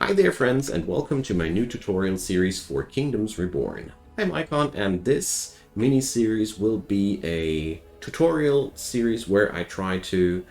Hi there friends and welcome to my new tutorial series for Kingdoms Reborn. I'm Icon and this mini-series will be a tutorial series where I try to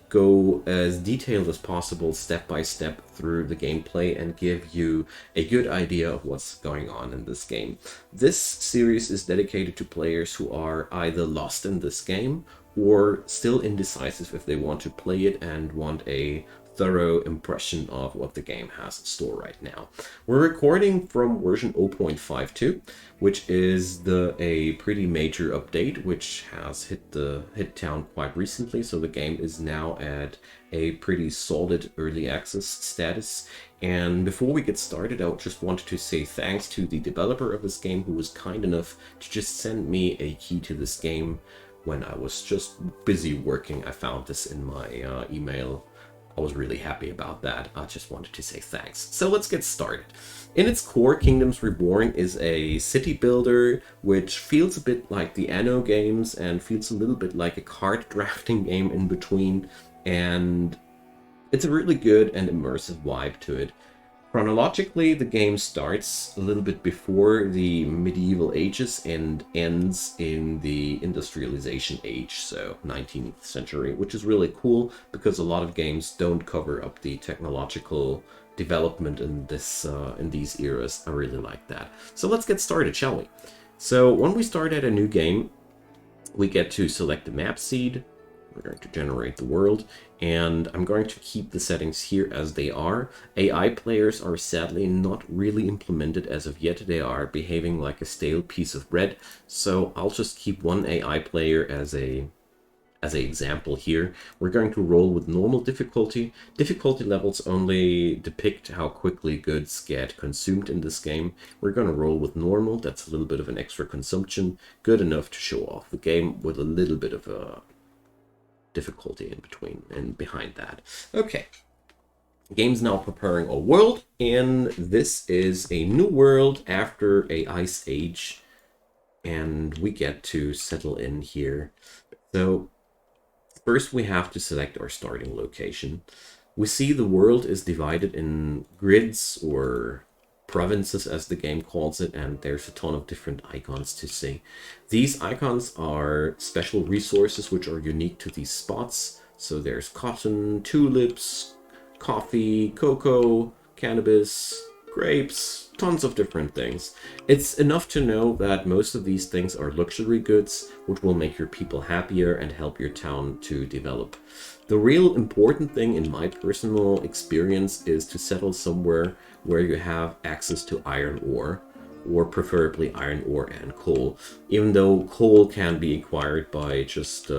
go as detailed as possible step by step through the gameplay and give you a good idea of what's going on in this game. This series is dedicated to players who are either lost in this game or still indecisive if they want to play it and want a thorough impression of what the game has in store right now. We're recording from version 0.52, which is a pretty major update, which has hit town quite recently. So the game is now at a pretty solid early access status. And before we get started, I just wanted to say thanks to the developer of this game who was kind enough to just send me a key to this game when I was just busy working. I found this in my email. I was really happy about that. I just wanted to say thanks. So let's get started. In its core, Kingdoms Reborn is a city builder which feels a bit like the Anno games and feels a little bit like a card drafting game in between. And it's a really good and immersive vibe to it. Chronologically, the game starts a little bit before the medieval ages and ends in the industrialization age, so 19th century, which is really cool because a lot of games don't cover up the technological development in these eras. I really like that. So let's get started, shall we? So when we start at a new game, we get to select the map seed. We're going to generate the world, and I'm going to keep the settings here as they are. AI players are sadly not really implemented as of yet. They are behaving like a stale piece of bread, so I'll just keep one AI player as an example here. We're going to roll with normal difficulty. Difficulty levels only depict how quickly goods get consumed in this game. We're going to roll with normal. That's a little bit of an extra consumption, good enough to show off the game with a little bit of a difficulty in between and behind that. Okay, the game's now preparing a world, and this is a new world after a ice age, and we get to settle in here. So first we have to select our starting location. We see the world is divided in grids or provinces, as the game calls it, and there's a ton of different icons to see. These icons are special resources which are unique to these spots. So there's cotton, tulips, coffee, cocoa, cannabis, grapes, tons of different things. It's enough to know that most of these things are luxury goods, which will make your people happier and help your town to develop. The real important thing in my personal experience is to settle somewhere where you have access to iron ore, or preferably iron ore and coal. Even though coal can be acquired by just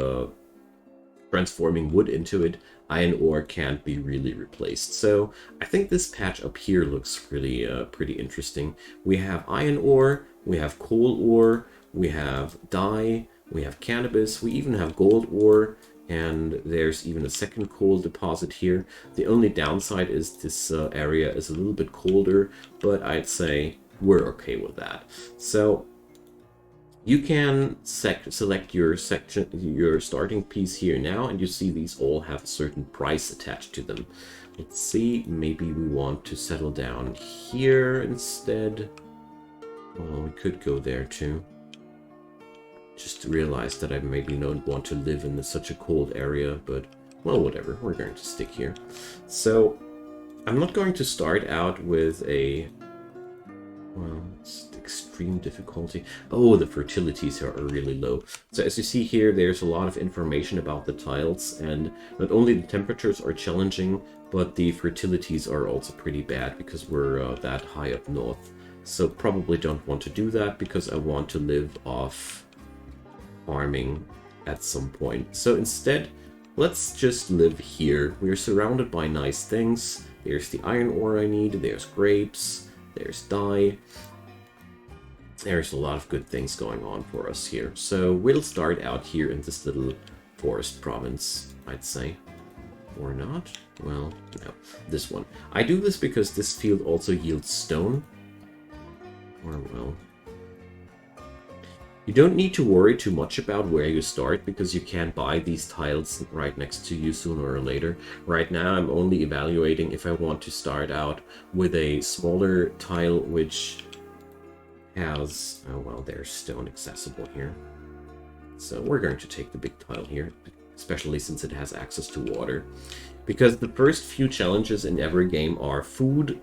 transforming wood into it, iron ore can't be really replaced. So I think this patch up here looks really pretty interesting. We have iron ore, we have coal ore, we have dye, we have cannabis, we even have gold ore, and there's even a second coal deposit here. The only downside is this area is a little bit colder, but I'd say we're okay with that. So you can select your section, your starting piece here now, and you see these all have a certain price attached to them. Let's see, maybe we want to settle down here instead. Well, we could go there too. Just realized that I maybe don't want to live in such a cold area, but well, whatever, we're going to stick here. So I'm not going to start out with it's extreme difficulty. Oh, the fertilities are really low. So as you see here, there's a lot of information about the tiles, and not only the temperatures are challenging, but the fertilities are also pretty bad because we're that high up north. So probably don't want to do that because I want to live off farming at some point. So instead, let's just live here. We're surrounded by nice things. There's the iron ore I need, there's grapes, there's dye. There's a lot of good things going on for us here. So we'll start out here in this little forest province, I'd say. Or not? Well, no. This one. I do this because this field also yields stone. Or well, You don't need to worry too much about where you start because you can buy these tiles right next to you sooner or later. Right now I'm only evaluating if I want to start out with a smaller tile which has, oh well, there's stone accessible here. So we're going to take the big tile here, especially since it has access to water. Because the first few challenges in every game are food,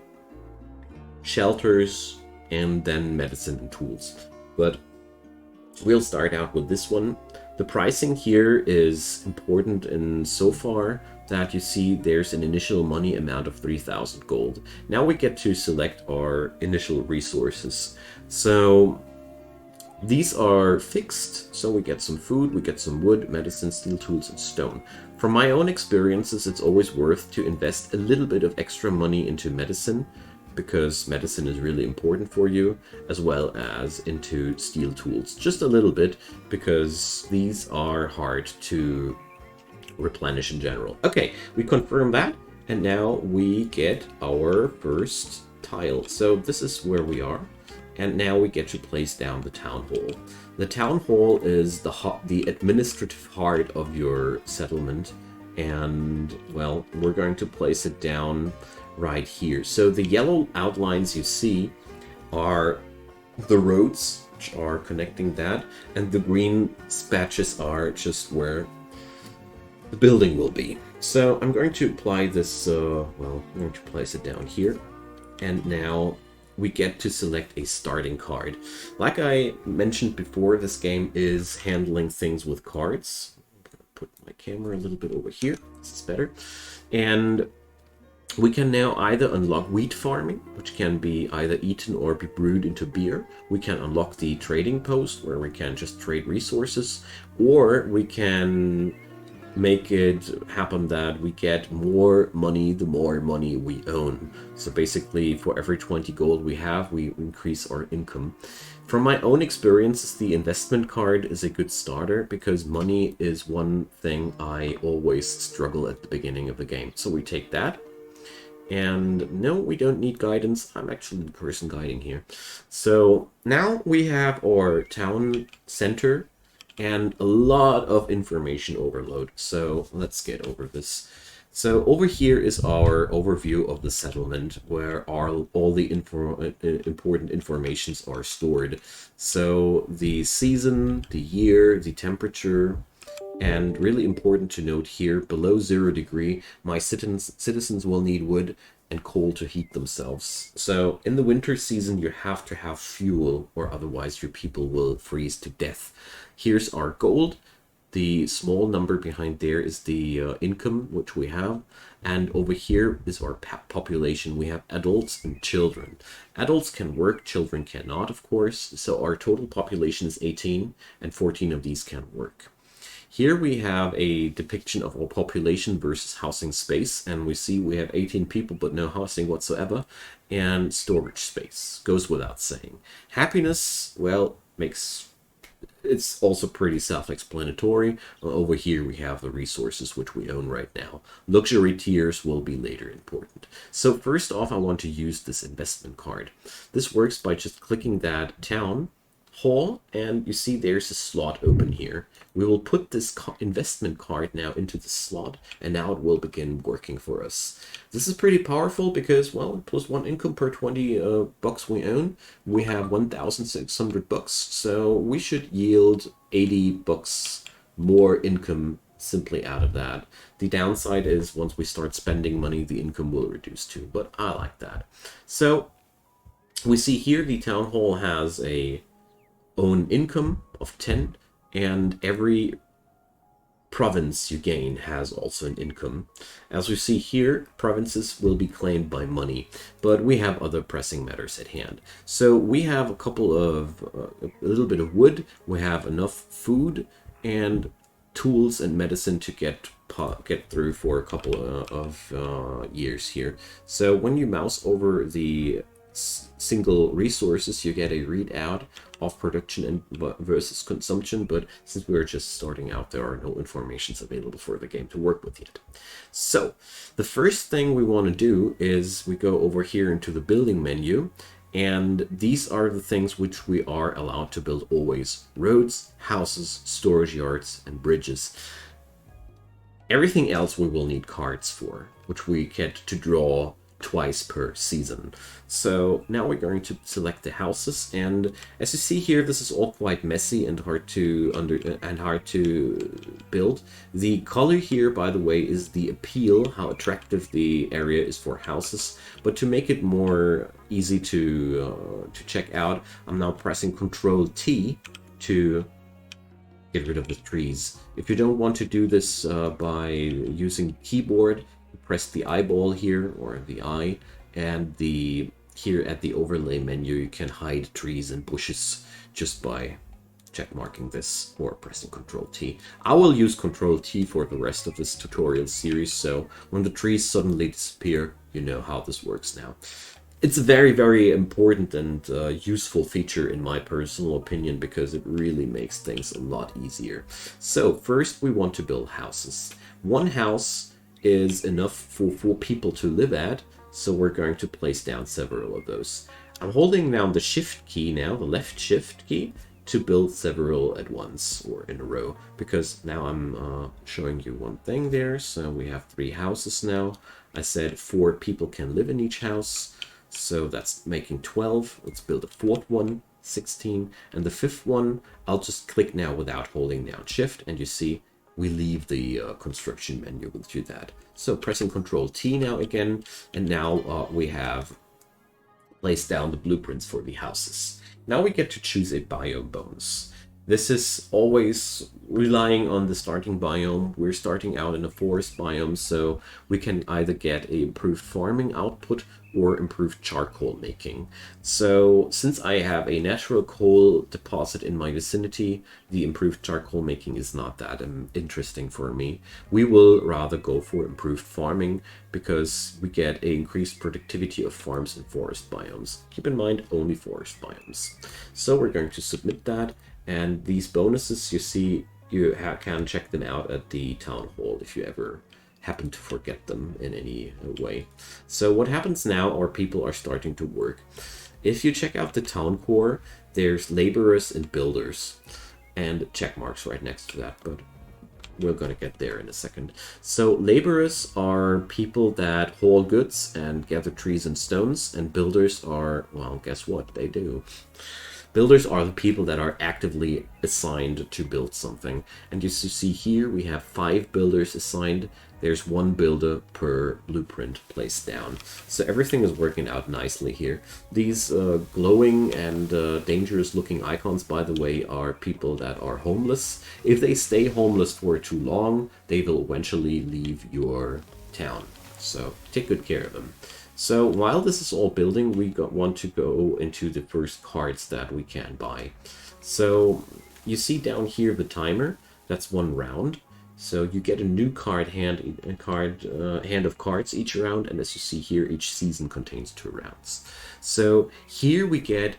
shelters, and then medicine and tools. But we'll start out with this one. The pricing here is important in so far that you see there's an initial money amount of 3,000 gold. Now we get to select our initial resources. So these are fixed, so we get some food, we get some wood, medicine, steel tools, and stone. From my own experiences, it's always worth to invest a little bit of extra money into medicine, because medicine is really important for you, as well as into steel tools. Just a little bit, because these are hard to replenish in general. Okay, we confirm that, and now we get our first tile. So this is where we are, and now we get to place down the town hall. The town hall is the administrative heart of your settlement, and, well, we're going to place it down right here. So the yellow outlines you see are the roads which are connecting that, and the green patches are just where the building will be. So I'm going to apply this, well, I'm going to place it down here, and now we get to select a starting card. Like I mentioned before, this game is handling things with cards. I'm going to put my camera a little bit over here. This is better. And we can now either unlock wheat farming, which can be either eaten or be brewed into beer. We can unlock the trading post, where we can just trade resources. Or we can make it happen that we get more money the more money we own. So basically, for every 20 gold we have, we increase our income. From my own experiences, the investment card is a good starter, because money is one thing I always struggle at the beginning of the game. So we take that. And no, we don't need guidance. I'm actually the person guiding here. So now we have our town center and a lot of information overload. So let's get over this. So over here is our overview of the settlement, where all the important informations are stored. So the season, the year, the temperature, and really important to note here, below 0 degree, my citizens will need wood and coal to heat themselves. So in the winter season, you have to have fuel, or otherwise your people will freeze to death. Here's our gold. The small number behind there is the income which we have. And over here is our population. We have adults and children. Adults can work, children cannot, of course. So our total population is 18, and 14 of these can work. Here we have a depiction of our population versus housing space, and we see we have 18 people but no housing whatsoever, and storage space, goes without saying. Happiness, well, it's also pretty self-explanatory. Over here we have the resources which we own right now. Luxury tiers will be later important. So first off, I want to use this investment card. This works by just clicking that town hall, and you see there's a slot open here. We will put this investment card now into the slot, and now it will begin working for us. This is pretty powerful because, well, plus 1 income per 20 bucks we own. We have 1,600 bucks, so we should yield 80 bucks more income simply out of that. The downside is once we start spending money, the income will reduce too, but I like that. So we see here the town hall has a own income of 10, and every province you gain has also an income. As we see here, provinces will be claimed by money, but we have other pressing matters at hand. So we have a little bit of wood, we have enough food and tools and medicine to get through for a couple of years here. So when you mouse over the single resources, you get a readout of production and versus consumption, but since we're just starting out, there are no informations available for the game to work with yet. So the first thing we want to do is we go over here into the building menu, And these are the things which we are allowed to build always: roads, houses, storage yards, and bridges. Everything else we will need cards for, which we get to draw twice per season. So now we're going to select the houses, and as you see here, this is all quite messy and hard to build. The color here, by the way, is the appeal, how attractive the area is for houses. But to make it more easy to check out, I'm now pressing Control T to get rid of the trees. If you don't want to do this by using keyboard, press the eyeball here, or the eye, and here at the overlay menu you can hide trees and bushes just by check marking this or pressing Control T. I will use Control T for the rest of this tutorial series, so when the trees suddenly disappear, you know how this works now. It's a very, very important and useful feature in my personal opinion, because it really makes things a lot easier. So first we want to build houses. One house is enough for 4 people to live at, so we're going to place down several of those. I'm holding down the shift key now, the left shift key, to build several at once or in a row, because now I'm showing you one thing there. So we have 3 houses now. I said 4 people can live in each house, so that's making 12. Let's build a 4th one, 16, and the 5th one I'll just click now without holding down shift, and you see we leave the construction menu to do that. So pressing Control T now again, and now we have placed down the blueprints for the houses. Now we get to choose a biome bonus. This is always relying on the starting biome. We're starting out in a forest biome, so we can either get a improved farming output or improved charcoal making. So since I have a natural coal deposit in my vicinity, the improved charcoal making is not that interesting for me. We will rather go for improved farming, because we get an increased productivity of farms in forest biomes. Keep in mind, only forest biomes. So we're going to submit that. And these bonuses, you see, you can check them out at the town hall if you ever happen to forget them in any way. So what happens now are people are starting to work. If you check out the town core, there's laborers and builders, and check marks right next to that, but we're going to get there in a second. So laborers are people that haul goods and gather trees and stones, and builders are, well, guess what they do? Builders are the people that are actively assigned to build something. And as you see here, we have 5 builders assigned. There's 1 builder per blueprint placed down. So everything is working out nicely here. These glowing and dangerous looking icons, by the way, are people that are homeless. If they stay homeless for too long, they will eventually leave your town. So take good care of them. So while this is all building, we want to go into the first cards that we can buy. So you see down here the timer, that's 1 round. So you get a new hand of cards each round, and as you see here, each season contains 2 rounds. So here we get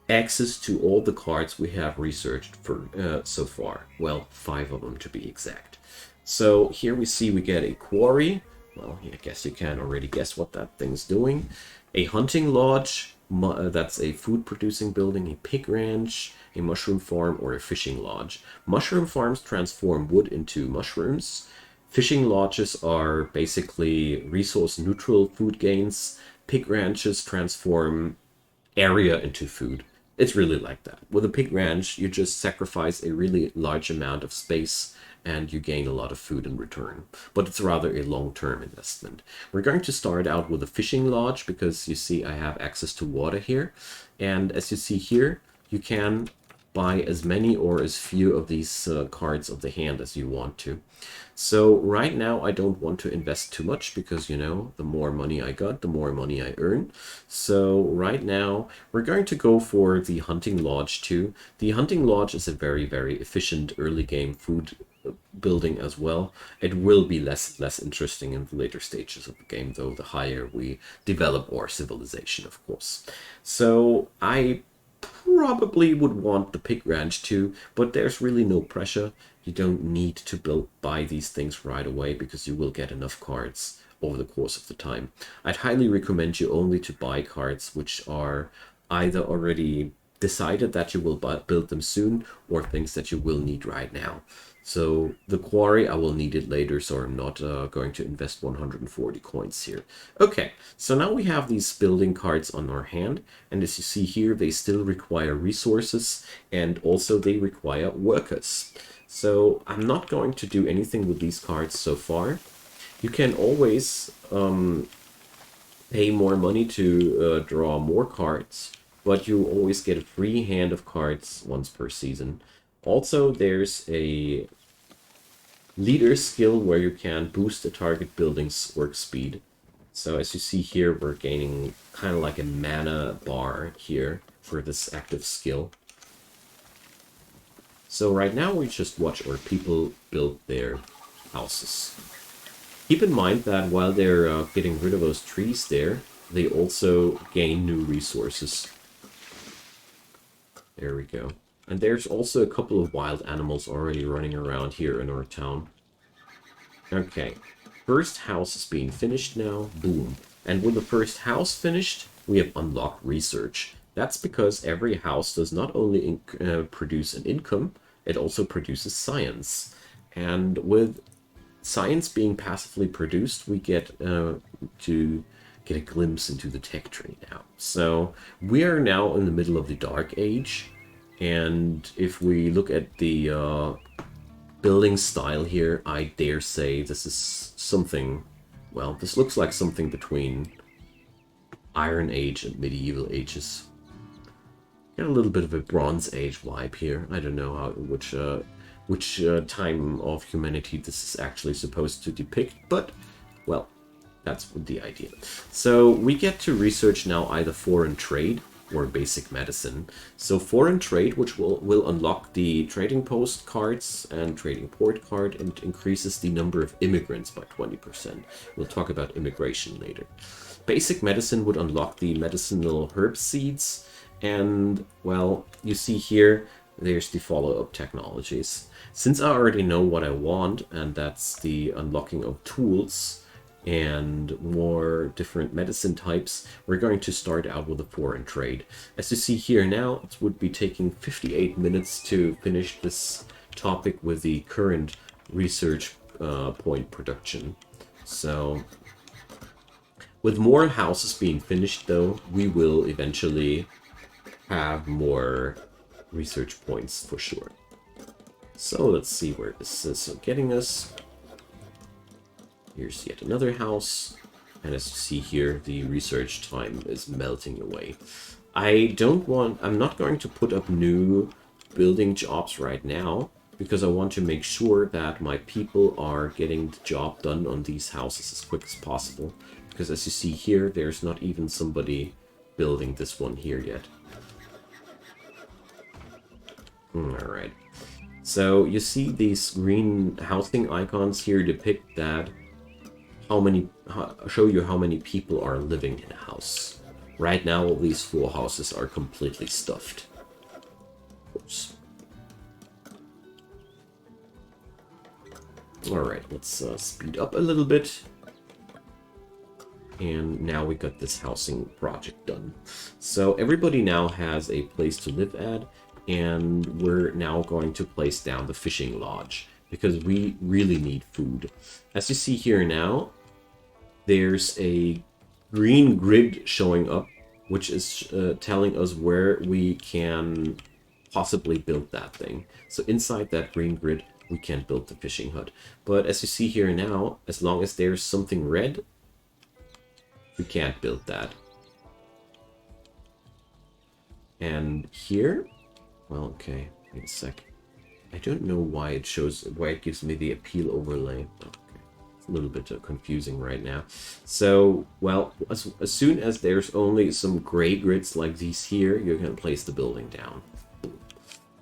access to all the cards we have researched for so far. Well, 5 of them to be exact. So here we see we get a quarry. Well, I guess you can already guess what that thing's doing. A hunting lodge, that's a food-producing building, a pig ranch, a mushroom farm, or a fishing lodge. Mushroom farms transform wood into mushrooms. Fishing lodges are basically resource-neutral food gains. Pig ranches transform area into food. It's really like that. With a pig ranch, you just sacrifice a really large amount of space and you gain a lot of food in return. But it's rather a long-term investment. We're going to start out with a fishing lodge because you see I have access to water here. And as you see here, you can buy as many or as few of these cards of the hand as you want to. So right now I don't want to invest too much because, you know, the more money I got, the more money I earn. So right now we're going to go for the hunting lodge too. The hunting lodge is a very, very efficient early game food building as well. It will be less interesting in the later stages of the game, though, the higher we develop our civilization, of course. So I probably would want the pig ranch too, but there's really no pressure. You don't need to buy these things right away because you will get enough cards over the course of the time. I'd highly recommend you only to buy cards which are either already decided that you will build them soon, or things that you will need right now. So the quarry, I will need it later, so I'm not going to invest 140 coins here. Okay, so now we have these building cards on our hand, and as you see here, they still require resources, and also they require workers. So I'm not going to do anything with these cards so far. You can always pay more money to draw more cards, but you always get a free hand of cards once per season. Also, there's a leader skill where you can boost the target building's work speed. So as you see here, we're gaining kind of like a mana bar here for this active skill. So right now we just watch our people build their houses. Keep in mind that while they're getting rid of those trees there, they also gain new resources. There we go. And there's also a couple of wild animals already running around here in our town. Okay, first house is being finished now. Boom. And with the first house finished, we have unlocked research. That's because every house does not only produce an income, it also produces science. And with science being passively produced, we get to get a glimpse into the tech tree now. So we are now in the middle of the Dark Age. And if we look at the building style here, I dare say this is something, well, this looks like something between Iron Age and Medieval Ages. Got a little bit of a Bronze Age vibe here. I don't know how which time of humanity this is actually supposed to depict, but, well, that's the idea. So we get to research now either foreign trade or basic medicine. So foreign trade, which will unlock the trading post cards and trading port card, and increases the number of immigrants by 20%. We'll talk about immigration later. Basic medicine would unlock the medicinal herb seeds, and, well, you see here, there's the follow-up technologies. Since I already know what I want, and that's the unlocking of tools and more different medicine types, we're going to start out with a foreign trade. As you see here now, it would be taking 58 minutes to finish this topic with the current research point production. So with more houses being finished though, we will eventually have more research points for sure. So let's see where this is getting us. Here's yet another house, and as you see here, the research time is melting away. I'm not going to put up new building jobs right now, because I want to make sure that my people are getting the job done on these houses as quick as possible. Because as you see here, there's not even somebody building this one here yet. Alright. So you see these green housing icons here depict that show you how many people are living in a house. Right now, all these 4 houses are completely stuffed. Oops. Alright, let's speed up a little bit. And now we got this housing project done. So everybody now has a place to live at, and we're now going to place down the fishing lodge, because we really need food. As you see here now, there's a green grid showing up, which is telling us where we can possibly build that thing. So inside that green grid, we can build the fishing hut. But as you see here now, as long as there's something red, we can't build that. And here, well, okay, wait a sec. I don't know why it gives me the appeal overlay. A little bit confusing right now. So, well, as soon as there's only some gray grids like these here, you can place the building down.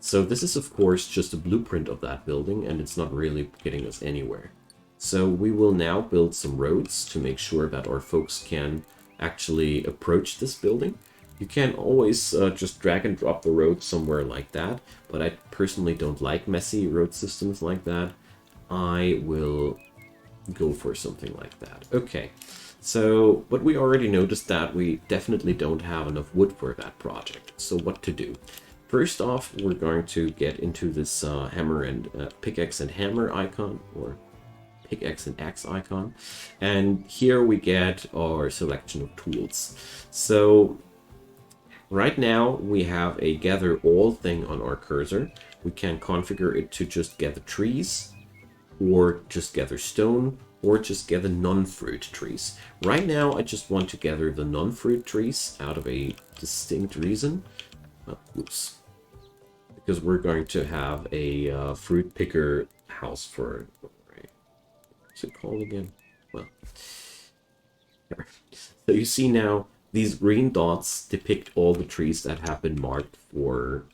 So this is of course just a blueprint of that building, and it's not really getting us anywhere. So we will now build some roads to make sure that our folks can actually approach this building. You can always just drag and drop the road somewhere like that, but I personally don't like messy road systems like that. I will go for something like that. Okay, so, but we already noticed that we definitely don't have enough wood for that project. So what to do? First off, we're going to get into this hammer and pickaxe and hammer icon, or pickaxe and axe icon. And here we get our selection of tools. So right now we have a gather all thing on our cursor. We can configure it to just gather trees, or just gather stone, or just gather non-fruit trees. Right now I just want to gather the non-fruit trees out of a distinct reason. Oops. Because we're going to have a fruit picker house for... What's it called again? Well, so you see now, these green dots depict all the trees that have been marked for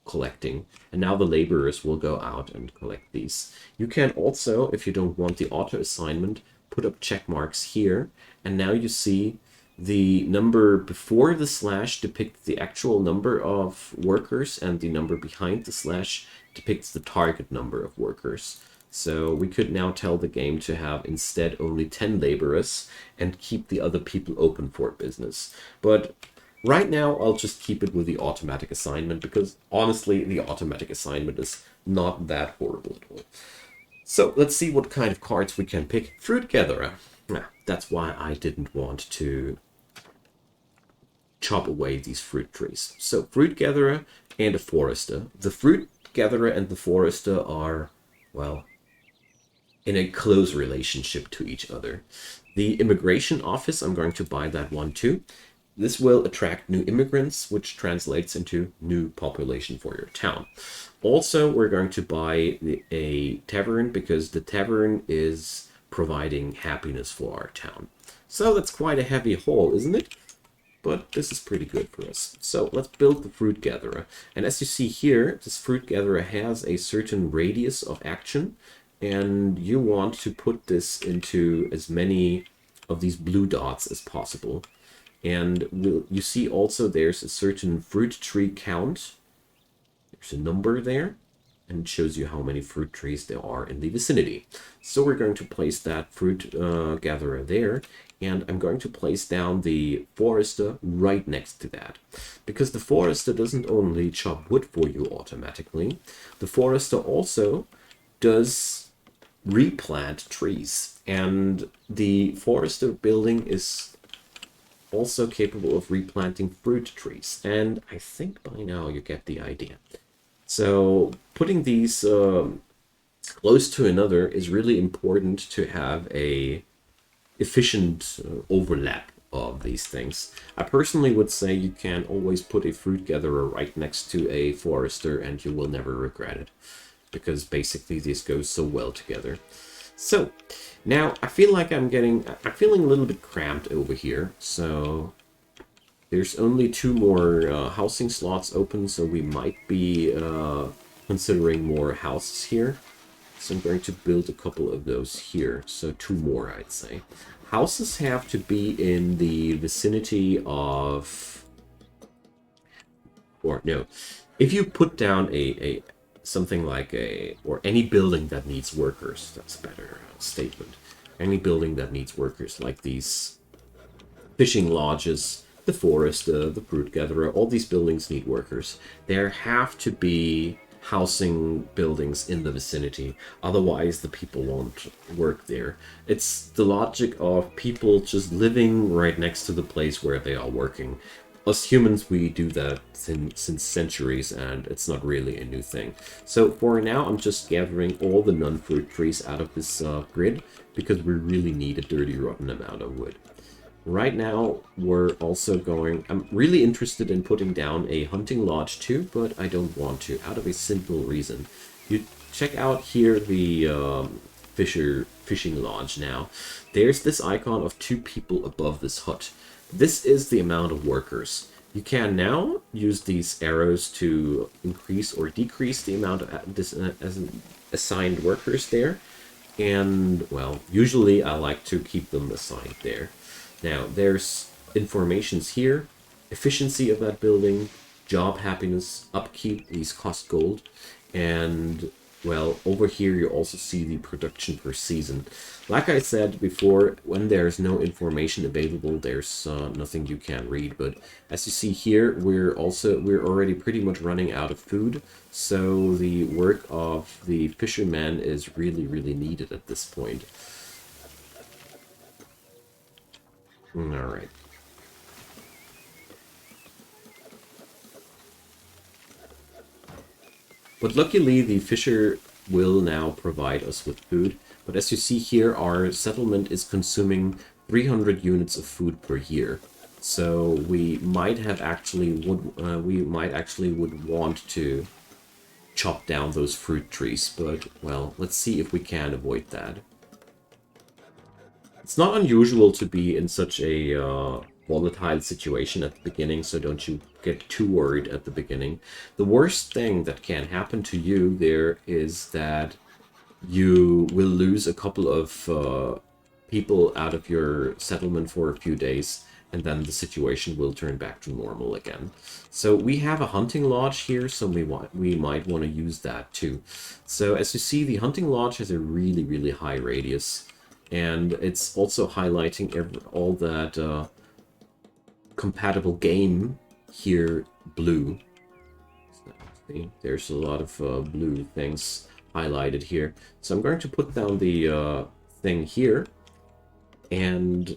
collecting, and now the laborers will go out and collect these. You can also, if you don't want the auto assignment, put up check marks here, and now you see the number before the slash depicts the actual number of workers, and the number behind the slash depicts the target number of workers. So we could now tell the game to have instead only 10 laborers and keep the other people open for business. But right now I'll just keep it with the automatic assignment, because honestly the automatic assignment is not that horrible at all. So let's see what kind of cards we can pick. Fruit gatherer. That's why I didn't want to chop away these fruit trees. So fruit gatherer and a forester. The fruit gatherer and the forester are, well, in a close relationship to each other. The immigration office, I'm going to buy that one too. This will attract new immigrants, which translates into new population for your town. Also, we're going to buy a tavern, because the tavern is providing happiness for our town. So that's quite a heavy haul, isn't it? But this is pretty good for us. So let's build the fruit gatherer. And as you see here, this fruit gatherer has a certain radius of action, and you want to put this into as many of these blue dots as possible. And you see also there's a certain fruit tree count. There's a number there, and it shows you how many fruit trees there are in the vicinity. So we're going to place that fruit gatherer there, and I'm going to place down the forester right next to that. Because the forester doesn't only chop wood for you automatically, the forester also does replant trees, and the forester building is also capable of replanting fruit trees, and I think by now you get the idea. So putting these close to another is really important to have a efficient overlap of these things. I personally would say you can always put a fruit gatherer right next to a forester and you will never regret it, because basically these go so well together. So now I feel like I'm feeling a little bit cramped over here. So there's only 2 more housing slots open, so we might be considering more houses here. So I'm going to build a couple of those here. So 2 more, I'd say. Houses have to be in the vicinity of, or no, if you put down something like or any building that needs workers, that's a better statement. Any building that needs workers, like these fishing lodges, the forest, the fruit gatherer, all these buildings need workers. There have to be housing buildings in the vicinity, otherwise the people won't work there. It's the logic of people just living right next to the place where they are working. Us humans, we do that since centuries, and it's not really a new thing. So for now, I'm just gathering all the non-fruit trees out of this grid, because we really need a dirty, rotten amount of wood. Right now, we're also going... I'm really interested in putting down a hunting lodge too, but I don't want to, out of a simple reason. You check out here the fishing lodge now. There's this icon of 2 people above this hut. This is the amount of workers. You can now use these arrows to increase or decrease the amount of assigned workers there. And, well, usually I like to keep them assigned there. Now, there's informations here. Efficiency of that building, job happiness, upkeep, these cost gold. And well, over here you also see the production per season. Like I said before, when there's no information available, there's nothing you can read. But as you see here, we're already pretty much running out of food. So the work of the fisherman is really, really needed at this point. All right. But luckily, the fisher will now provide us with food. But as you see here, our settlement is consuming 300 units of food per year. So we might actually would want to chop down those fruit trees. But well, let's see if we can avoid that. It's not unusual to be in such a volatile situation at the beginning, so don't you get too worried at the beginning. The worst thing that can happen to you there is that you will lose a couple of people out of your settlement for a few days, and then the situation will turn back to normal again. So we have a hunting lodge here, so we might want to use that too. So as you see, the hunting lodge has a really, really high radius. And it's also highlighting all that compatible game here blue. So there's a lot of blue things highlighted here. So I'm going to put down the thing here. And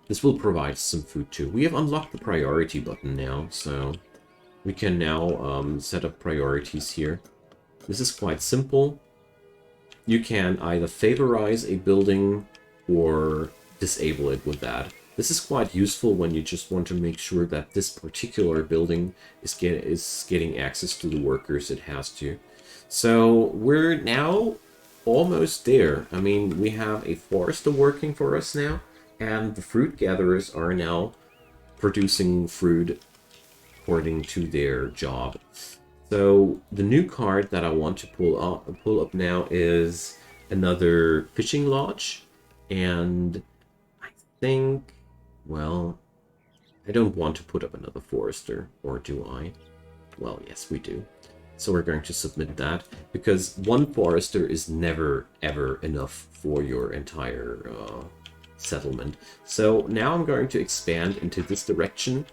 this will provide some food too. We have unlocked the priority button now. So we can now set up priorities here. This is quite simple. You can either favorize a building or disable it with that. This is quite useful when you just want to make sure that this particular building is getting access to the workers it has to. So we're now almost there. I mean, we have a forester working for us now, and the fruit gatherers are now producing fruit according to their job. So the new card that I want to pull up now is another fishing lodge, and I think, well, I don't want to put up another forester, or do I? Well, yes, we do. So we're going to submit that, because one forester is never, ever enough for your entire settlement. So now I'm going to expand into this direction,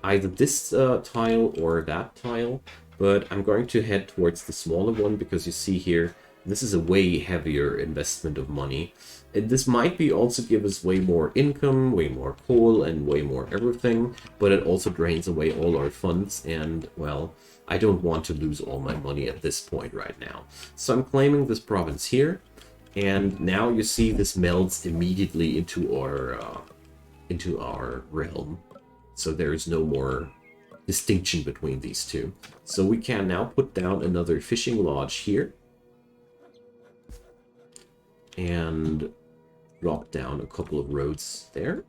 either this tile or that tile. But I'm going to head towards the smaller one because you see here, this is a way heavier investment of money. And this might be also give us way more income, way more coal, and way more everything. But it also drains away all our funds. And, well, I don't want to lose all my money at this point right now. So I'm claiming this province here. And now you see this melts immediately into our realm. So there is no more distinction between these two. So we can now put down another fishing lodge here and drop down a couple of roads there,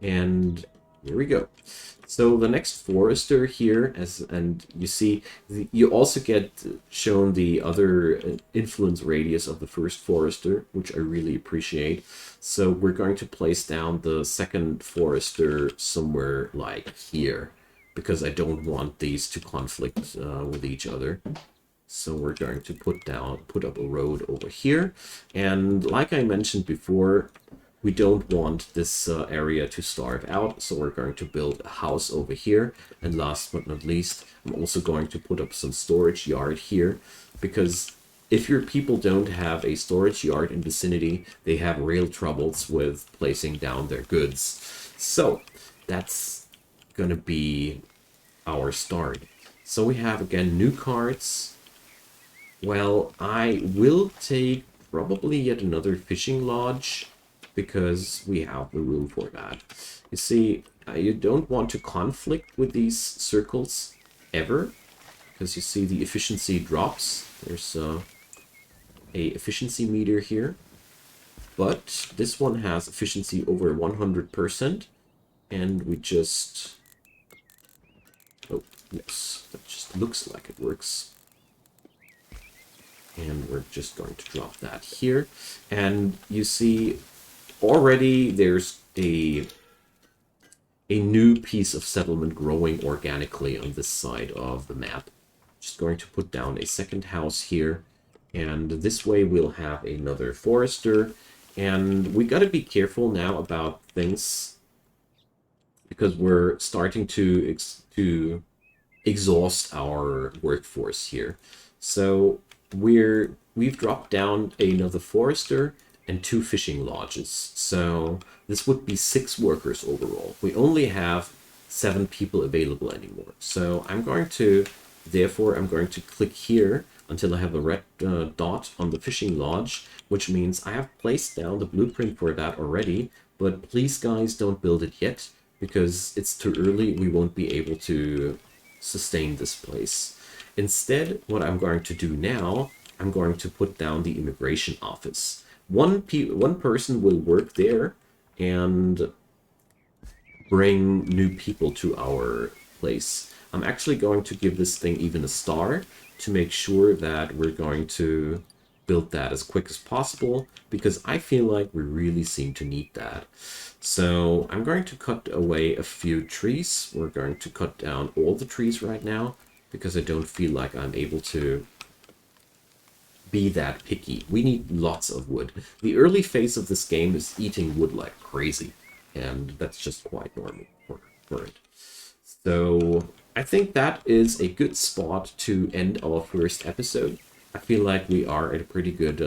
and here we go. So the next forester here, and you see, you also get shown the other influence radius of the first forester, which I really appreciate. So we're going to place down the second forester somewhere like here, because I don't want these to conflict with each other. So we're going to put up a road over here. And like I mentioned before, we don't want this area to starve out, so we're going to build a house over here. And last but not least, I'm also going to put up some storage yard here, because if your people don't have a storage yard in vicinity, they have real troubles with placing down their goods. So that's gonna be our start. So we have, again, new cards. Well, I will take probably yet another fishing lodge, because we have the room for that. You see, you don't want to conflict with these circles ever, because you see the efficiency drops. There's a efficiency meter here, but this one has efficiency over 100%, and we just... oh, yes, that just looks like it works. And we're just going to drop that here. And you see, already there's a new piece of settlement growing organically on this side of the map. Just going to put down a second house here. And this way we'll have another forester. And we got to be careful now about things because we're starting to exhaust our workforce here. So we've dropped down another forester and 2 fishing lodges. So this would be 6 workers overall. We only have 7 people available anymore. So therefore I'm going to click here until I have a red dot on the fishing lodge, which means I have placed down the blueprint for that already. But please guys, don't build it yet because it's too early. We won't be able to sustain this place. Instead, what I'm going to do now, I'm going to put down the immigration office. One person will work there and bring new people to our place. I'm actually going to give this thing even a star to make sure that we're going to build that as quick as possible, because I feel like we really seem to need that. So I'm going to cut away a few trees. We're going to cut down all the trees right now because I don't feel like I'm able to be that picky. We need lots of wood. The early phase of this game is eating wood like crazy, and that's just quite normal for it. So I think that is a good spot to end our first episode. I feel like we are at a pretty good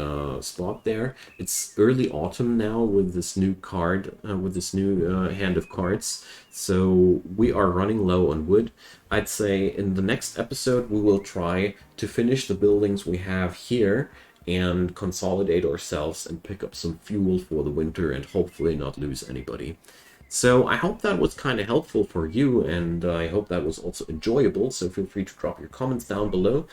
spot there. It's early autumn now with this new card, with this new hand of cards. So we are running low on wood. I'd say in the next episode we will try to finish the buildings we have here and consolidate ourselves and pick up some fuel for the winter and hopefully not lose anybody. So I hope that was kind of helpful for you, and I hope that was also enjoyable. So feel free to drop your comments down below.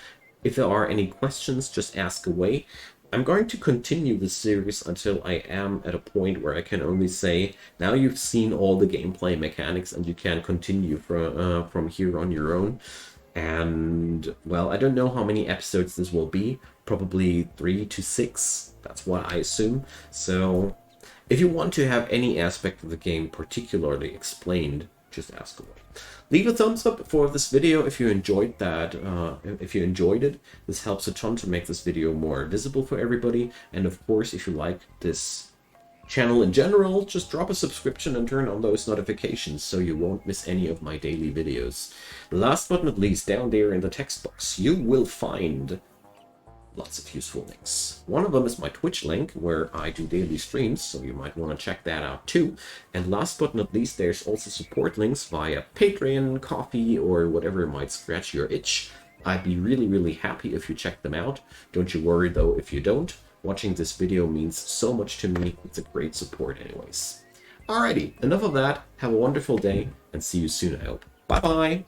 If there are any questions, just ask away. I'm going to continue this series until I am at a point where I can only say, now you've seen all the gameplay mechanics and you can continue from here on your own. And, well, I don't know how many episodes this will be. Probably 3 to 6. That's what I assume. So if you want to have any aspect of the game particularly explained, just ask away. Leave a thumbs up for this video if you enjoyed that. If you enjoyed it, this helps a ton to make this video more visible for everybody. And of course, if you like this channel in general, just drop a subscription and turn on those notifications so you won't miss any of my daily videos. Last but not least, down there in the text box, you will find lots of useful links. One of them is my Twitch link, where I do daily streams, so you might want to check that out too. And last but not least, there's also support links via Patreon, Coffee, or whatever might scratch your itch. I'd be really happy if you check them out. Don't you worry though if you don't. Watching this video means so much to me. It's a great support anyways. Alrighty, enough of that. Have a wonderful day, and see you soon, I hope. Bye-bye!